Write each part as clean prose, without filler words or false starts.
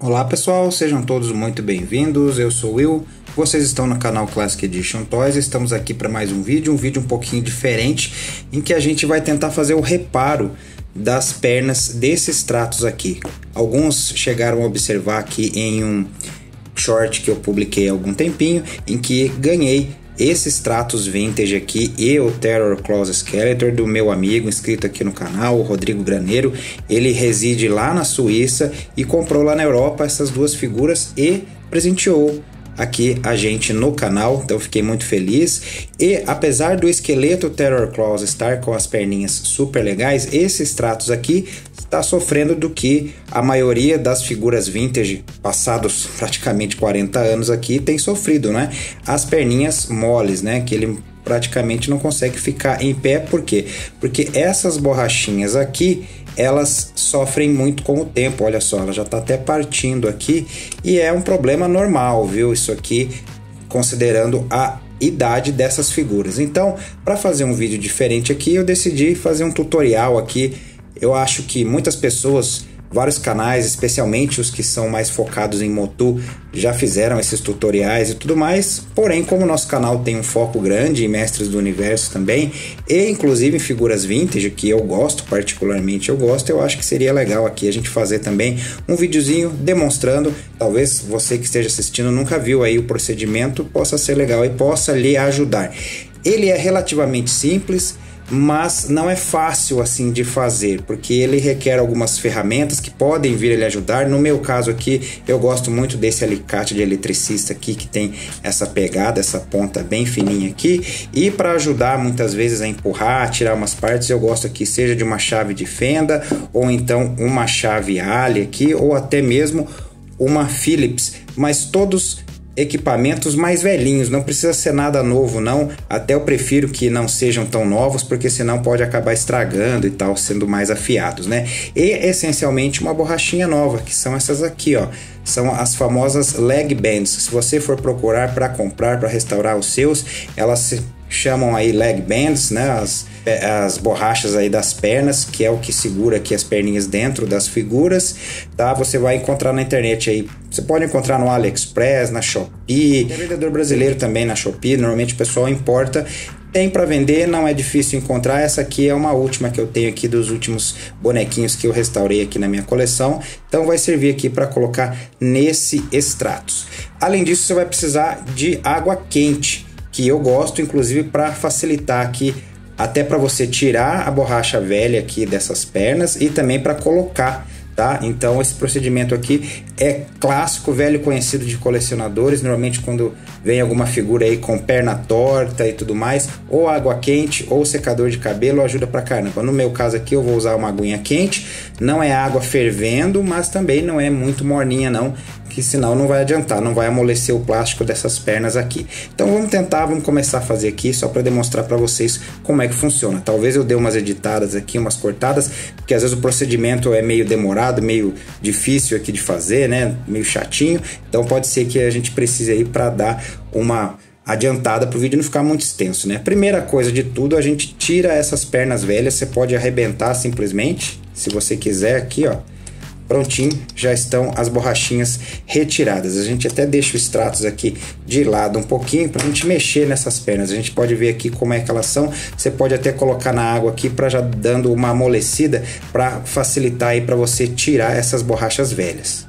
Olá pessoal, sejam todos muito bem-vindos, eu sou o Will, vocês estão no canal Classic Edition Toys, estamos aqui para mais um vídeo um pouquinho diferente, em que a gente vai tentar fazer o reparo das pernas desses tratos aqui. Alguns chegaram a observar aqui em um short que eu publiquei há algum tempinho, em que ganhei esses tratos vintage aqui e o Terror Claws Skeletor do meu amigo inscrito aqui no canal, o Rodrigo Graneiro. Ele reside lá na Suíça e comprou lá na Europa essas duas figuras e presenteou aqui a gente no canal, então fiquei muito feliz. E apesar do esqueleto Terror Claws estar com as perninhas super legais, esses tratos aqui está sofrendo do que a maioria das figuras vintage passados praticamente 40 anos aqui tem sofrido, né? As perninhas moles, né? Que ele praticamente não consegue ficar em pé. Por quê? Porque essas borrachinhas aqui, elas sofrem muito com o tempo. Olha só, ela já está até partindo aqui e é um problema normal, viu? Isso aqui considerando a idade dessas figuras. Então, para fazer um vídeo diferente aqui, eu decidi fazer um tutorial aqui. Eu acho que muitas pessoas, vários canais, especialmente os que são mais focados em Motu, já fizeram esses tutoriais e tudo mais. Porém, como o nosso canal tem um foco grande em mestres do universo também, e inclusive em figuras vintage, que eu gosto particularmente, eu acho que seria legal aqui a gente fazer também um videozinho demonstrando. Talvez você que esteja assistindo nunca viu aí o procedimento, possa ser legal e possa lhe ajudar. Ele é relativamente simples, mas não é fácil assim de fazer, porque ele requer algumas ferramentas que podem vir a lhe ajudar. No meu caso aqui, eu gosto muito desse alicate de eletricista aqui, que tem essa pegada, essa ponta bem fininha aqui, e para ajudar muitas vezes a empurrar, tirar umas partes, eu gosto aqui seja de uma chave de fenda, ou então uma chave Allen aqui, ou até mesmo uma Phillips, mas todos equipamentos mais velhinhos, não precisa ser nada novo não, até eu prefiro que não sejam tão novos, porque senão pode acabar estragando e tal, sendo mais afiados, né? E essencialmente uma borrachinha nova, que são essas aqui, ó, são as famosas leg bands. Se você for procurar para comprar, para restaurar os seus, elas se chamam aí leg bands, né? As borrachas aí das pernas, que é o que segura aqui as perninhas dentro das figuras, tá? Você vai encontrar na internet aí, você pode encontrar no AliExpress, na Shopee, tem vendedor brasileiro também na Shopee, normalmente o pessoal importa, tem para vender, não é difícil encontrar. Essa aqui é uma última que eu tenho aqui dos últimos bonequinhos que eu restaurei aqui na minha coleção, então vai servir aqui para colocar nesse extratos. Além disso, você vai precisar de água quente, que eu gosto inclusive para facilitar aqui, até para você tirar a borracha velha aqui dessas pernas e também para colocar, tá? Então esse procedimento aqui é clássico, velho, conhecido de colecionadores. Normalmente quando vem alguma figura aí com perna torta e tudo mais, ou água quente ou secador de cabelo ajuda pra caramba. No meu caso aqui eu vou usar uma aguinha quente, não é água fervendo, mas também não é muito morninha não, que senão não vai adiantar, não vai amolecer o plástico dessas pernas aqui. Então vamos começar a fazer aqui só para demonstrar para vocês como é que funciona. Talvez eu dê umas editadas aqui, umas cortadas, porque às vezes o procedimento é meio demorado, meio difícil aqui de fazer, né? Meio chatinho. Então pode ser que a gente precise aí para dar uma adiantada para o vídeo não ficar muito extenso, né? Primeira coisa de tudo, a gente tira essas pernas velhas. Você pode arrebentar simplesmente, se você quiser aqui, ó. Prontinho, já estão as borrachinhas retiradas. A gente até deixa os extratos aqui de lado um pouquinho para a gente mexer nessas pernas. A gente pode ver aqui como é que elas são. Você pode até colocar na água aqui para já dando uma amolecida para facilitar aí para você tirar essas borrachas velhas.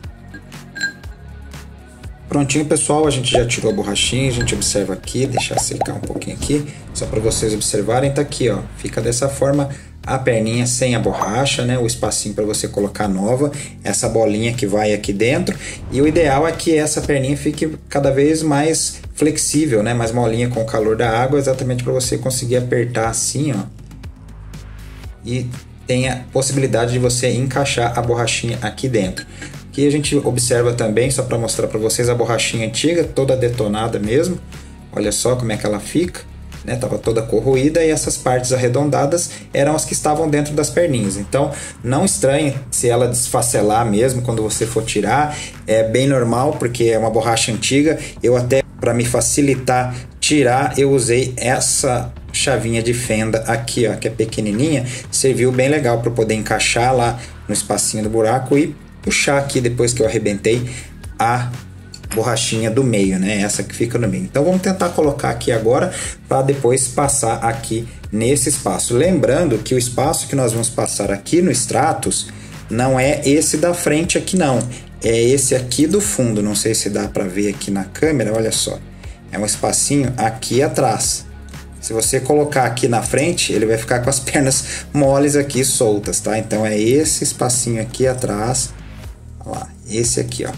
Prontinho, pessoal, a gente já tirou a borrachinha. A gente observa aqui, deixar secar um pouquinho aqui, só para vocês observarem. Tá aqui, ó, fica dessa forma a perninha sem a borracha, né? O espacinho para você colocar nova, essa bolinha que vai aqui dentro. E o ideal é que essa perninha fique cada vez mais flexível, né? Mais molinha com o calor da água, exatamente para você conseguir apertar assim, ó. E tem a possibilidade de você encaixar a borrachinha aqui dentro. Aqui a gente observa também, só para mostrar para vocês, a borrachinha antiga, toda detonada mesmo. Olha só como é que ela fica. Tava toda corroída e essas partes arredondadas eram as que estavam dentro das perninhas. Então não estranhe se ela desfacelar mesmo quando você for tirar, é bem normal porque é uma borracha antiga. Eu até, para me facilitar tirar, eu usei essa chavinha de fenda aqui, ó, que é pequenininha, serviu bem legal para poder encaixar lá no espacinho do buraco e puxar aqui depois que eu arrebentei a borrachinha do meio, né? Essa que fica no meio. Então vamos tentar colocar aqui agora para depois passar aqui nesse espaço. Lembrando que o espaço que nós vamos passar aqui no Stratos não é esse da frente aqui não, é esse aqui do fundo. Não sei se dá para ver aqui na câmera, olha só. É um espacinho aqui atrás. Se você colocar aqui na frente, ele vai ficar com as pernas moles aqui soltas, tá? Então é esse espacinho aqui atrás, olha lá, esse aqui, ó,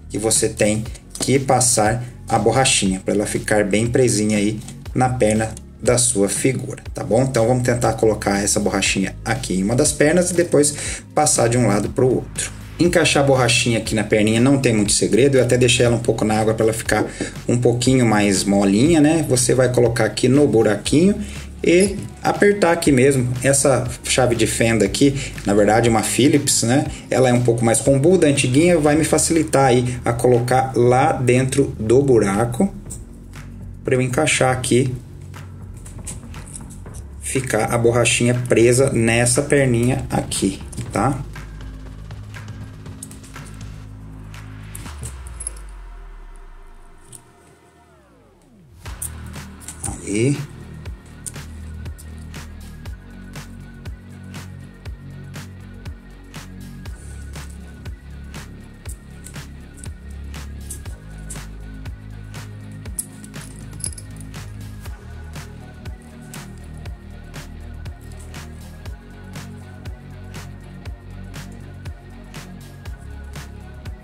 que você tem que passar a borrachinha para ela ficar bem presinha aí na perna da sua figura, tá bom? Então vamos tentar colocar essa borrachinha aqui em uma das pernas e depois passar de um lado para o outro. Encaixar a borrachinha aqui na perninha não tem muito segredo, eu até deixei ela um pouco na água para ela ficar um pouquinho mais molinha, né? Você vai colocar aqui no buraquinho e apertar aqui mesmo. Essa chave de fenda aqui, na verdade uma Phillips, né? Ela é um pouco mais rombuda, antiguinha, vai me facilitar aí a colocar lá dentro do buraco para eu encaixar aqui, ficar a borrachinha presa nessa perninha aqui, tá? Aí.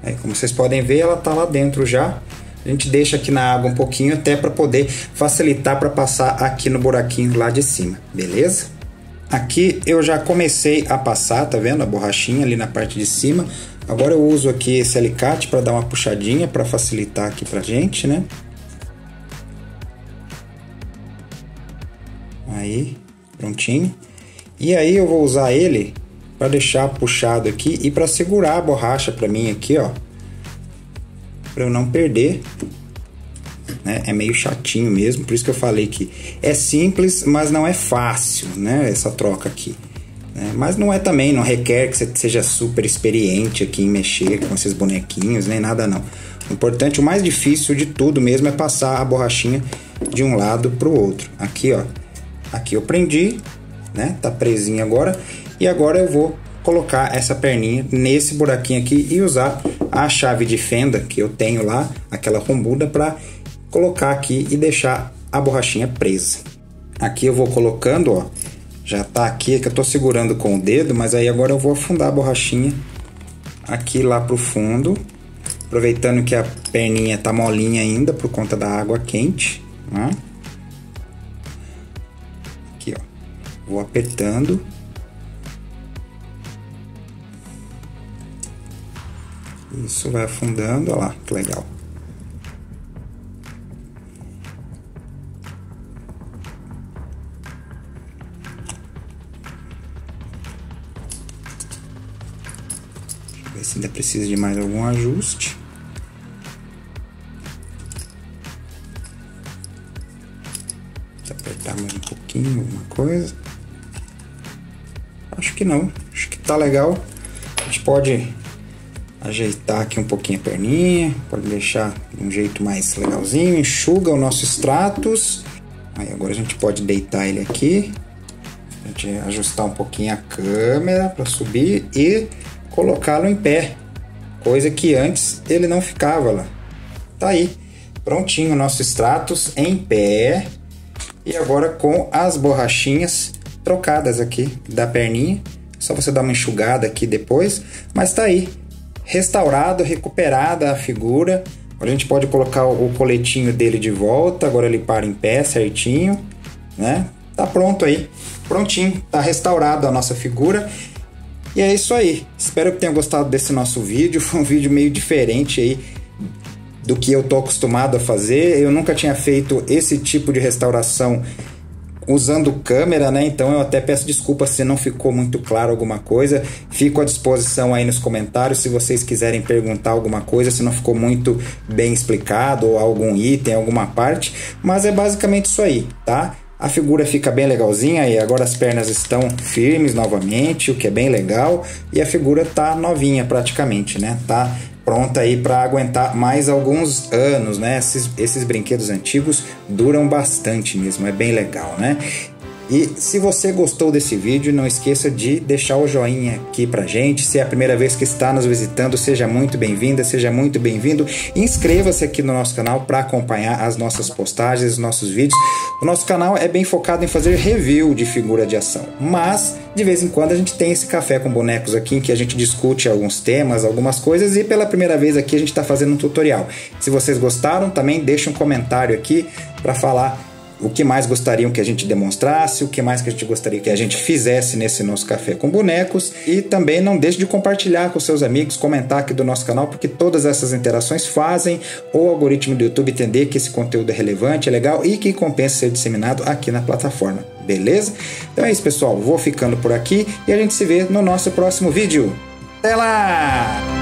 Aí, como vocês podem ver, ela tá lá dentro já. A gente deixa aqui na água um pouquinho até para poder facilitar para passar aqui no buraquinho lá de cima, beleza? Aqui eu já comecei a passar, tá vendo? A borrachinha ali na parte de cima. Agora eu uso aqui esse alicate para dar uma puxadinha para facilitar aqui pra gente, né? Aí, prontinho. E aí eu vou usar ele para deixar puxado aqui e para segurar a borracha para mim aqui, ó, para eu não perder, né? É meio chatinho mesmo, por isso que eu falei que é simples, mas não é fácil, né? Essa troca aqui, né? Mas não é também, não requer que você seja super experiente aqui em mexer com esses bonequinhos, nem nada não. O importante, o mais difícil de tudo mesmo é passar a borrachinha de um lado para o outro. Aqui, ó, aqui eu prendi, né? Tá presinho agora. E agora eu vou colocar essa perninha nesse buraquinho aqui e usar a chave de fenda que eu tenho lá, aquela rombuda, para colocar aqui e deixar a borrachinha presa. Aqui eu vou colocando, ó, já tá aqui, é que eu tô segurando com o dedo, mas aí agora eu vou afundar a borrachinha aqui lá pro fundo, aproveitando que a perninha tá molinha ainda por conta da água quente, né? Aqui, ó, vou apertando. Isso vai afundando, olha lá, que legal. Deixa eu ver se ainda precisa de mais algum ajuste. Vou apertar mais um pouquinho, alguma coisa. Acho que não, acho que tá legal. A gente pode ajeitar aqui um pouquinho a perninha, pode deixar de um jeito mais legalzinho, enxuga o nosso Stratos. Aí agora a gente pode deitar ele aqui, a gente ajustar um pouquinho a câmera para subir e colocá-lo em pé, coisa que antes ele não ficava lá. Tá aí, prontinho o nosso Stratos em pé. E agora com as borrachinhas trocadas aqui da perninha, só você dar uma enxugada aqui depois, mas tá aí. Restaurado, recuperada a figura. Agora a gente pode colocar o coletinho dele de volta. Agora ele para em pé certinho, né? Tá pronto aí, prontinho, tá restaurado a nossa figura. E é isso aí, espero que tenham gostado desse nosso vídeo. Foi um vídeo meio diferente aí do que eu tô acostumado a fazer. Eu nunca tinha feito esse tipo de restauração usando câmera, né? Então eu até peço desculpa se não ficou muito claro alguma coisa. Fico à disposição aí nos comentários se vocês quiserem perguntar alguma coisa, se não ficou muito bem explicado, ou algum item, alguma parte. Mas é basicamente isso aí, tá? A figura fica bem legalzinha e agora as pernas estão firmes novamente, o que é bem legal. E a figura tá novinha praticamente, né? Tá pronta aí para aguentar mais alguns anos, né? Esses brinquedos antigos duram bastante mesmo, é bem legal, né? E se você gostou desse vídeo, não esqueça de deixar o joinha aqui pra gente. Se é a primeira vez que está nos visitando, seja muito bem-vinda, seja muito bem-vindo. Inscreva-se aqui no nosso canal para acompanhar as nossas postagens, os nossos vídeos. O nosso canal é bem focado em fazer review de figura de ação, mas de vez em quando a gente tem esse café com bonecos aqui em que a gente discute alguns temas, algumas coisas, e pela primeira vez aqui a gente está fazendo um tutorial. Se vocês gostaram, também deixa um comentário aqui para falar o que mais gostariam que a gente demonstrasse, o que mais que a gente gostaria que a gente fizesse nesse nosso café com bonecos. E também não deixe de compartilhar com seus amigos, comentar aqui do nosso canal, porque todas essas interações fazem o algoritmo do YouTube entender que esse conteúdo é relevante, é legal e que compensa ser disseminado aqui na plataforma, beleza? Então é isso, pessoal, vou ficando por aqui e a gente se vê no nosso próximo vídeo. Até lá!